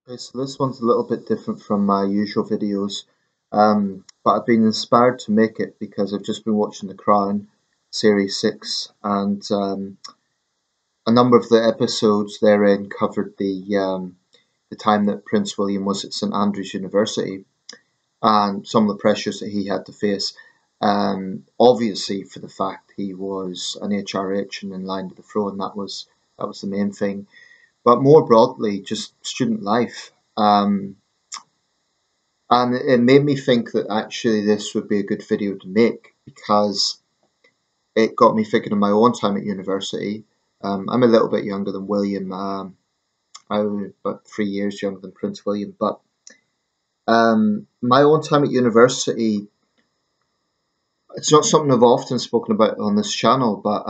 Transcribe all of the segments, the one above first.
Okay, so this one's a little bit different from my usual videos, but I've been inspired to make it because I've just been watching The Crown Series 6, and a number of the episodes therein covered the time that Prince William was at St Andrews University and some of the pressures that he had to face. Obviously, for the fact he was an HRH and in line to the throne, that was the main thing. But more broadly, just student life. And it made me think that actually this would be a good video to make because it got me thinking of my own time at university. I'm a little bit younger than William. I was about 3 years younger than Prince William. But my own time at university, it's not something I've often spoken about on this channel, but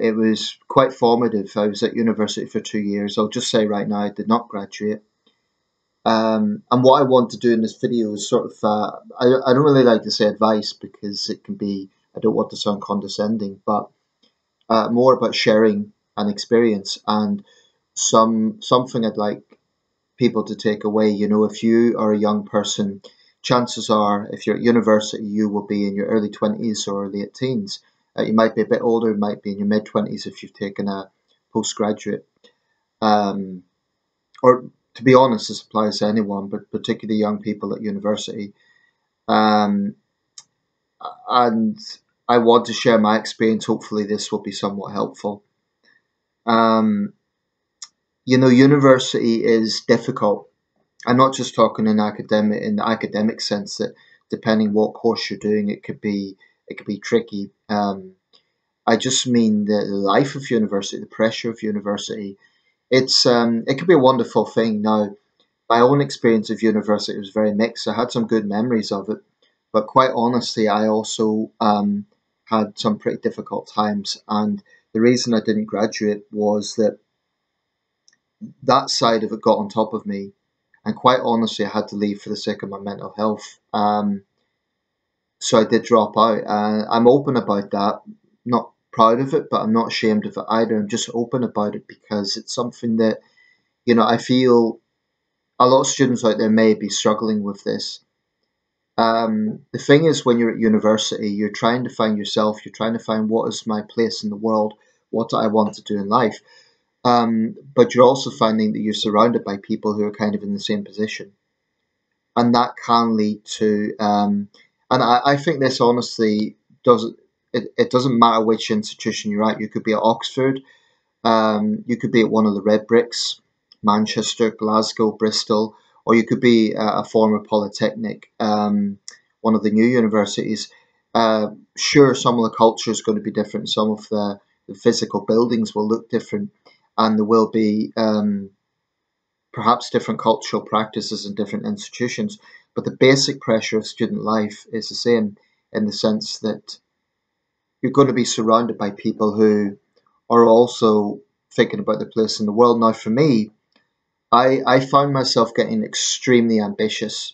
it was quite formative. I was at university for 2 years. I'll just say right now I did not graduate. And what I want to do in this video is sort of, I don't really like to say advice because it can be, I don't want to sound condescending, but more about sharing an experience and something I'd like people to take away. You know, if you are a young person, chances are, if you're at university, you will be in your early 20s or late teens. You might be a bit older, you might be in your mid 20s if you've taken a postgraduate. Um, or to be honest, this applies to anyone, but particularly young people at university. Um, and I want to share my experience. Hopefully, this will be somewhat helpful. Um, University is difficult. I'm not just talking in the academic sense that depending what course you're doing, it could be tricky. I just mean the life of university, the pressure of university. It could be a wonderful thing. Now, my own experience of university was very mixed. I had some good memories of it, but quite honestly, I also had some pretty difficult times. And the reason I didn't graduate was that that side of it got on top of me. And quite honestly, I had to leave for the sake of my mental health. So I did drop out. I'm open about that. Not proud of it, but I'm not ashamed of it either. I'm just open about it because it's something that, I feel a lot of students out there may be struggling with this. The thing is, when you're at university, you're trying to find yourself, you're trying to find what is my place in the world, what do I want to do in life. But you're also finding that you're surrounded by people who are kind of in the same position. And that can lead to, and I think this honestly it doesn't matter which institution you're at. You could be at Oxford, you could be at one of the red bricks, Manchester, Glasgow, Bristol, or you could be a former polytechnic, one of the new universities. Sure, some of the culture is going to be different. Some of the physical buildings will look different, and there will be perhaps different cultural practices in different institutions. But the basic pressure of student life is the same in the sense that you're going to be surrounded by people who are also thinking about their place in the world. Now, for me, I found myself getting extremely ambitious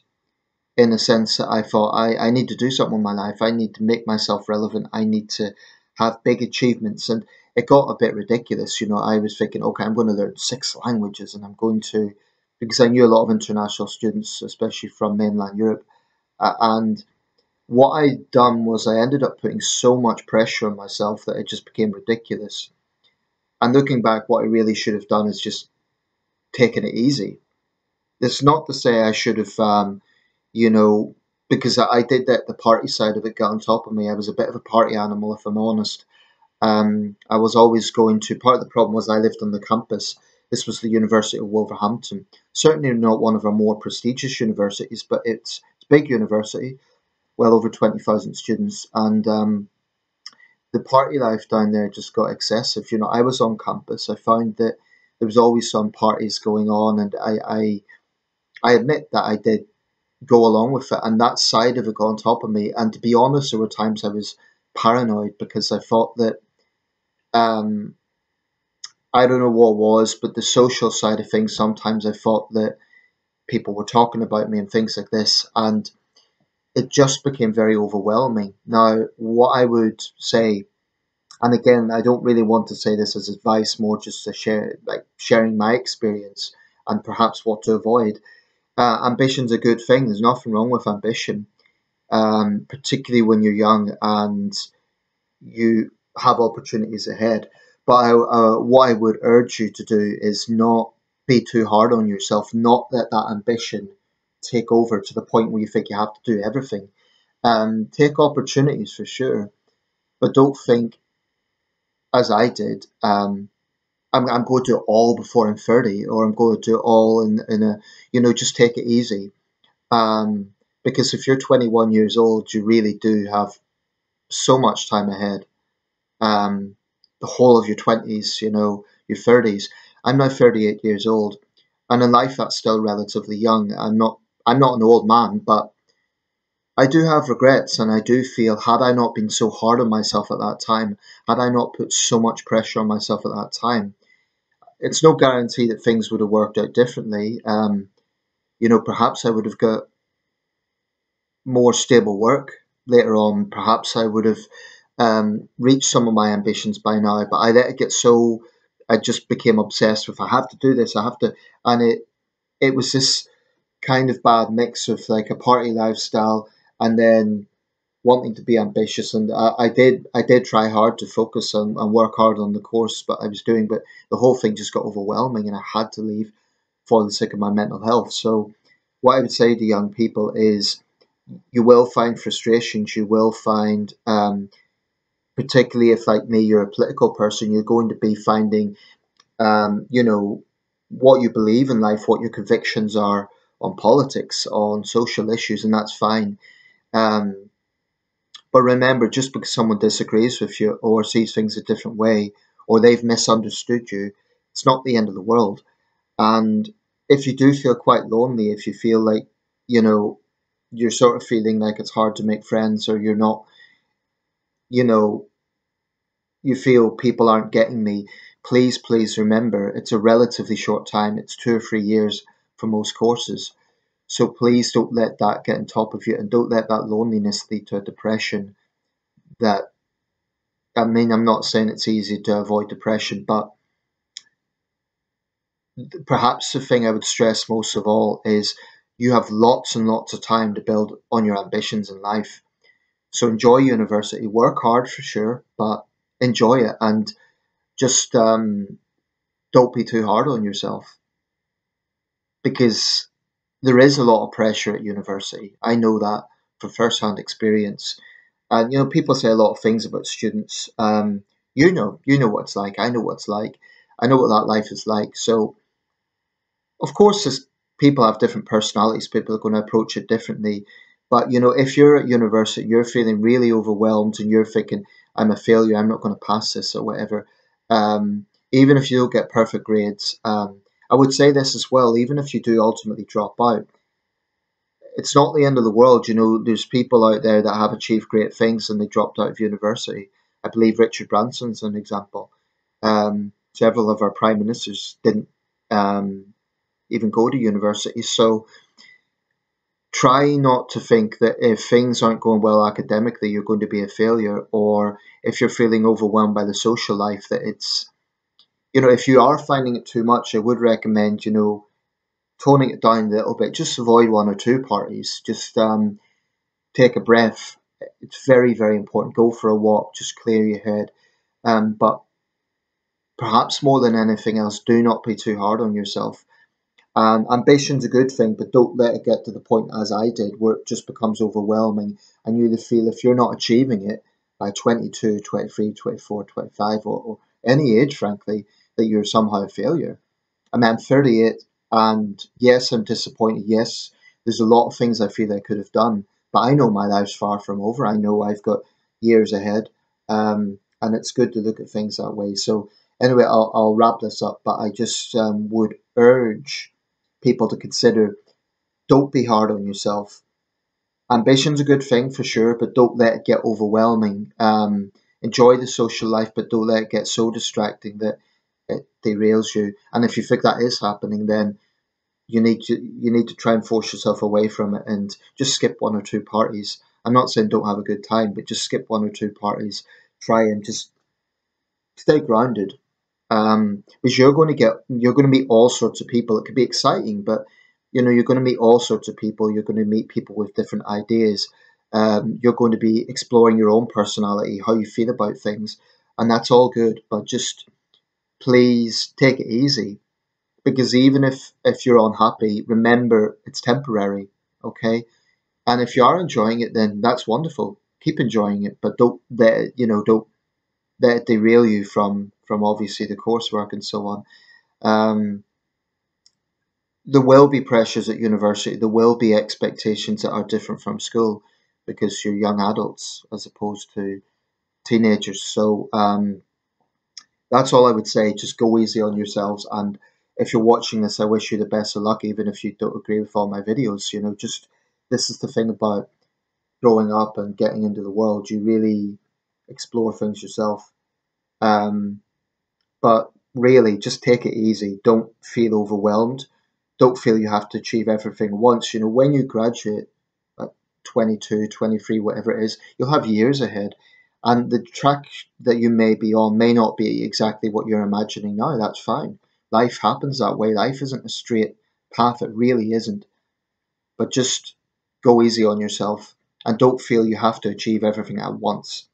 in the sense that I thought I need to do something with my life. I need to make myself relevant. I need to have big achievements. And it got a bit ridiculous. I was thinking, okay, I'm going to learn 6 languages and I'm going to, because I knew a lot of international students, especially from mainland Europe. And what I'd done was I ended up putting so much pressure on myself that it just became ridiculous. And looking back, what I really should have done is just taken it easy. It's not to say I should have, you know, because I did that, the party side of it got on top of me. I was a bit of a party animal, if I'm honest. I was always going to, part of the problem was I lived on the campus. This was the University of Wolverhampton. Certainly not one of our more prestigious universities, but it's a big university, well over 20,000 students. And the party life down there just got excessive. I was on campus. I found that there was always some parties going on, and I admit that I did go along with it, and that side of it got on top of me. And to be honest, there were times I was paranoid because I thought that um, I don't know what it was, but the social side of things. Sometimes I thought that people were talking about me and things like this, and it just became very overwhelming. Now, what I would say, and again, I don't really want to say this as advice, more just to share, like sharing my experience. and perhaps what to avoid. Ambition's a good thing. There's nothing wrong with ambition, particularly when you're young and you have opportunities ahead. But what I would urge you to do is not be too hard on yourself, not let that ambition take over to the point where you think you have to do everything. Take opportunities for sure, but don't think, as I did, I'm going to do it all before I'm 30, or I'm going to do it all in a, just take it easy. Um, because if you're 21 years old, you really do have so much time ahead. The whole of your 20s, your 30s. I'm now 38 years old, and in life that's still relatively young. I'm not an old man, but I do have regrets, and I do feel, had I not been so hard on myself at that time, had I not put so much pressure on myself at that time, it's no guarantee that things would have worked out differently. Perhaps I would have got more stable work later on. Perhaps I would have reached some of my ambitions by now, but I let it get so. I just became obsessed with, I have to do this, I have to, and it was this kind of bad mix of like a party lifestyle and then wanting to be ambitious. And I did try hard to focus on and work hard on the course, but the whole thing just got overwhelming, and I had to leave for the sake of my mental health. So what I would say to young people is, you will find frustrations, you will find, particularly if, like me, you're a political person, you're going to be finding, what you believe in life, what your convictions are on politics, on social issues, and that's fine. Um, but remember, just because someone disagrees with you or sees things a different way, or they've misunderstood you, it's not the end of the world. And if you do feel quite lonely, if you feel like, you know, you're sort of feeling like it's hard to make friends, or you're not, you know, you feel people aren't getting me, please remember it's a relatively short time. It's 2 or 3 years for most courses. So please don't let that get on top of you, and don't let that loneliness lead to a depression. That, I mean, I'm not saying it's easy to avoid depression, but perhaps the thing I would stress most of all is, you have lots and lots of time to build on your ambitions in life. So enjoy university, work hard for sure, but enjoy it, and just don't be too hard on yourself, because there is a lot of pressure at university. I know that from first-hand experience. And people say a lot of things about students. You know what it's like. I know what it's like. I know what that life is like. So of course, people have different personalities. People are going to approach it differently. But if you're at university, you're feeling really overwhelmed, and you're thinking, "I'm a failure. I'm not going to pass this," or whatever. Even if you don't get perfect grades, I would say this as well. Even if you do ultimately drop out, it's not the end of the world. There's people out there that have achieved great things and they dropped out of university. I believe Richard Branson's an example. Several of our prime ministers didn't even go to university. So try not to think that if things aren't going well academically, you're going to be a failure, or if you're feeling overwhelmed by the social life, that it's, if you are finding it too much, I would recommend, toning it down a little bit. Just avoid one or two parties. Just take a breath. It's very, very important. Go for a walk. Just clear your head. But perhaps more than anything else, do not be too hard on yourself. Ambition's a good thing, but don't let it get to the point, as I did, where it just becomes overwhelming, and you feel, if you're not achieving it by 22, 23, 24, 25, or any age, frankly, that you're somehow a failure. I mean, I'm 38, and yes, I'm disappointed. Yes, there's a lot of things I feel I could have done, but I know my life's far from over. I know I've got years ahead, and it's good to look at things that way. So anyway, I'll wrap this up, but I just would urge people to consider, don't be hard on yourself. Ambition's a good thing for sure, but don't let it get overwhelming. Enjoy the social life, but don't let it get so distracting that it derails you. And if you think that is happening, then you need to try and force yourself away from it, and just skip one or two parties. I'm not saying don't have a good time, but just skip one or two parties. Try and just stay grounded. Because you're going to meet all sorts of people. It could be exciting, but you're going to meet all sorts of people. You're going to meet people with different ideas. You're going to be exploring your own personality, how you feel about things, and that's all good. But just please take it easy, because even if you're unhappy, remember it's temporary. Okay, and if you are enjoying it, then that's wonderful. Keep enjoying it, but don't let it derail you from obviously the coursework and so on. Um, there will be pressures at university. There will be expectations that are different from school, because you're young adults as opposed to teenagers. So that's all I would say. Just go easy on yourselves. And if you're watching this, I wish you the best of luck, even if you don't agree with all my videos. Just this is the thing about growing up and getting into the world. You really explore things yourself. Um, but really, just take it easy. Don't feel overwhelmed. Don't feel you have to achieve everything at once. When you graduate at 22, 23, whatever it is, you'll have years ahead. And the track that you may be on may not be exactly what you're imagining now. That's fine. Life happens that way. Life isn't a straight path. It really isn't. But just go easy on yourself and don't feel you have to achieve everything at once.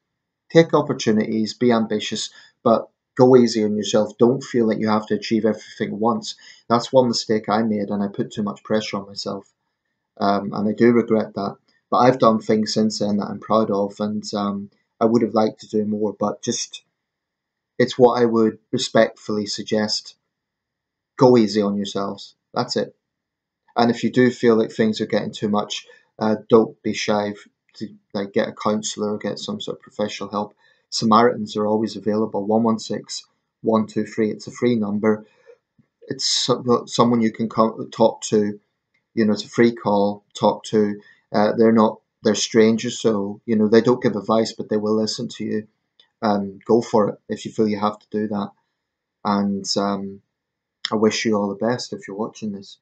Take opportunities, be ambitious, but go easy on yourself. Don't feel that you have to achieve everything at once. That's one mistake I made, and I put too much pressure on myself. And I do regret that. But I've done things since then that I'm proud of, and I would have liked to do more, but just it's what I would respectfully suggest. Go easy on yourselves. That's it. And if you do feel like things are getting too much, don't be shy to get a counsellor or get some sort of professional help. Samaritans are always available. 116 123. It's a free number. It's someone you can talk to. It's a free call. Talk to. They're strangers, so they don't give advice, but they will listen to you. Go for it if you feel you have to do that. And I wish you all the best if you're watching this.